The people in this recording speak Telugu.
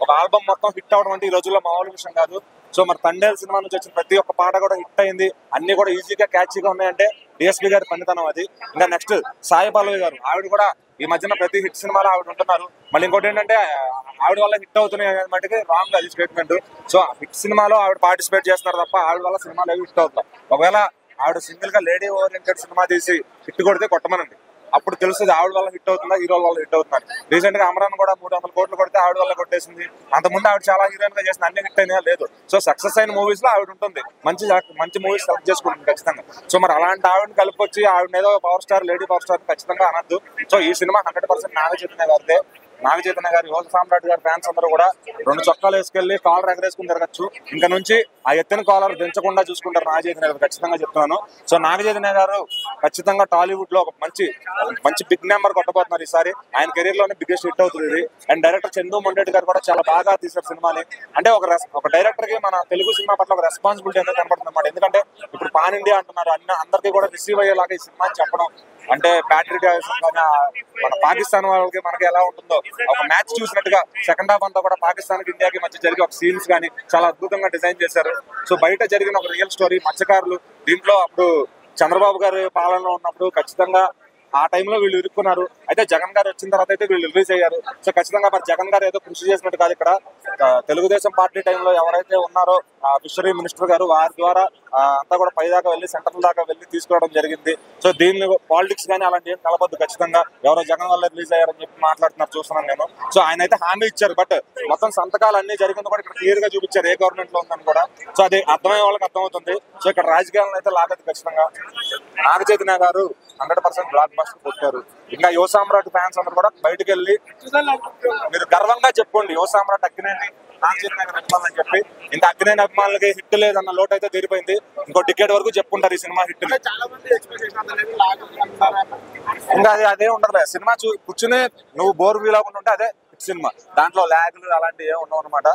ఒక ఆల్బమ్ మొత్తం హిట్ అవడం అంటే ఈ రోజుల్లో మామూలు విషయం కాదు. సో మరి తండేల్ సినిమా నుంచి వచ్చిన ప్రతి ఒక్క పాట కూడా హిట్ అయింది. అన్ని కూడా ఈజీగా క్యాచీగా ఉన్నాయంటే డిఎస్పీ గారి పనితనం అది. ఇంకా నెక్స్ట్ సాయి పల్లవి గారు, ఆవిడ కూడా ఈ మధ్యన ప్రతి హిట్ సినిమాలో ఆవిడ ఉంటున్నారు. మళ్ళీ ఇంకోటి ఏంటంటే ఆవిడ వల్ల హిట్ అవుతున్నాయి అన్నట్టుగా రాంగ్ అది స్టేట్మెంట్. సో హిట్ సినిమాలో ఆవిడ పార్టిసిపేట్ చేస్తున్నారు తప్ప ఆవిడ వల్ల సినిమాలు ఏవి హిట్ అవుతాయి. ఒకవేళ ఆవిడ సింగిల్ గా లేడీ ఓరియంటెడ్ సినిమా తీసి హిట్ కొడితే కొట్టమనండి, అప్పుడు తెలుస్తుంది ఆవిడ వల్ల హిట్ అవుతుందా హీరోల వల్ల హిట్ అవుతున్నారు. రీసెంట్ గా అమరాన్ కూడా 300 కోట్లు కొడితే ఆవిడ వల్ల కొట్టేసింది. అంతకుముందు ఆవిడ చాలా హీరోయిన్ గా చేసిన అన్ని హిట్ అయినా లేదు. సో సక్సెస్ అయిన మూవీస్ లో ఆవిడ ఉంటుంది, మంచి మంచి మూవీస్ సెలెక్ట్ చేసుకుంటుంది ఖచ్చితంగా. సో మరి అలాంటి ఆవిడని కలుపుకొచ్చి ఆవిడ ఏదో power star lady power star ఖచ్చితంగా అనద్దు. సో ఈ సినిమా 100% నాగ చైతన్య గారిదే. నాగ చైతన్య గారి యువ సామ్రాట్ గారి ఫ్యాన్స్ అందరూ కూడా 2 చొక్కాలు వేసుకెళ్లి కాలర్ ఎగరేసుకుని తిరగచ్చు. ఇంకా నుంచి ఆ ఎత్తిన కాలర్ దించకుండా చూసుకుంటారు నాగ చైతన్య గారు, ఖచ్చితంగా చెప్తున్నాను. సో నాగ చైతన్య గారు ఖచ్చితంగా టాలీవుడ్ లో ఒక మంచి బిగ్ నెంబర్ కొట్టబోతున్నారు ఈసారి. ఆయన కెరీర్ లోనే బిగ్గెస్ట్ హిట్ అవుతుంది ఇది. అండ్ డైరెక్టర్ చందు మొండేటి గారు కూడా చాలా బాగా తీశారు సినిమాని. అంటే ఒక డైరెక్టర్ కి మన తెలుగు సినిమా పట్ల ఒక రెస్పాన్సిబిలిటీ అనేది కనబడుతుంది అన్నమాట. ఎందుకంటే ఇప్పుడు పాన్ ఇండియా అంటున్నారు, అందరికీ కూడా రిసీవ్ అయ్యేలాగా ఈ సినిమా చెప్పడం అంటే ప్యాట్రియాటిజం కానీ మన పాకిస్తాన్ వాళ్ళకి మనకి ఎలా ఉంటుందో ఒక మ్యాచ్ చూసినట్టుగా సెకండ్ హాఫ్ అంతా కూడా పాకిస్తాన్ కి ఇండియాకి మధ్య జరిగే ఒక సీన్స్ కానీ చాలా అద్భుతంగా డిజైన్ చేశారు. సో బయట జరిగిన ఒక రియల్ స్టోరీ మత్స్యకారులు దీంట్లో అప్పుడు చంద్రబాబు గారి పాలనలో ఉన్నప్పుడు ఖచ్చితంగా ఆ టైంలో వీళ్ళు ఇరుక్కున్నారు. అయితే జగన్ గారు వచ్చిన తర్వాత అయితే వీళ్ళు రిలీజ్ అయ్యారు. సో ఖచ్చితంగా మరి జగన్ గారు ఏదో కృషి చేసినట్టు కాదు. ఇక్కడ తెలుగుదేశం పార్టీ టైంలో ఎవరైతే ఉన్నారో ఫిషరీ మినిస్టర్ గారు వారి ద్వారా అంతా కూడా పై దాకా వెళ్ళి సెంట్రల్ దాకా వెళ్ళి తీసుకోవడం జరిగింది. సో దీన్ని పాలిటిక్స్ కానీ అలాంటి ఏం కలపద్దు. ఖచ్చితంగా ఎవరో జగన్ వల్ల రిలీజ్ అయ్యారని చెప్పి మాట్లాడుతున్నారు చూస్తున్నాను నేను. సో ఆయన అయితే హామీ ఇచ్చారు, బట్ మొత్తం సంతకాలు అన్ని జరిగింది కూడా ఇక్కడ క్లియర్ గా చూపించారు ఏ గవర్నమెంట్ లో ఉందని కూడా. సో అది అర్థమయ్యే వాళ్ళకి అర్థమవుతుంది. సో ఇక్కడ రాజకీయాలను అయితే లాగదు. ఖచ్చితంగా నాగ చైతన్య గారు 100% బ్లాక్ బస్టర్ కొట్టారు. ఇంకా యువ సామ్రాట్ ఫ్యాన్స్ అందరూ కూడా బయటకు వెళ్ళి మీరు గర్వంగా చెప్పుకోండి యువ సామ్రాట్ అక్కినేని నాగ చైతన్య గారి అభిమానులు అని చెప్పి. ఇంకా అక్కినేని అభిమానులకి హిట్ లేదన్న లోటు అయితే తీరిపోయింది. ఇంకో టికెట్ వరకు చెప్పుకుంటారు ఈ సినిమా హిట్. ఇంకా అదే ఉండదు. సినిమా కూర్చుని నువ్వు బోర్ ఫీల్ అవ్వకుండా ఉంటే అదే హిట్ సినిమా. దాంట్లో ల్యాగ్లు అలాంటివి ఏమి ఉండవు అనమాట.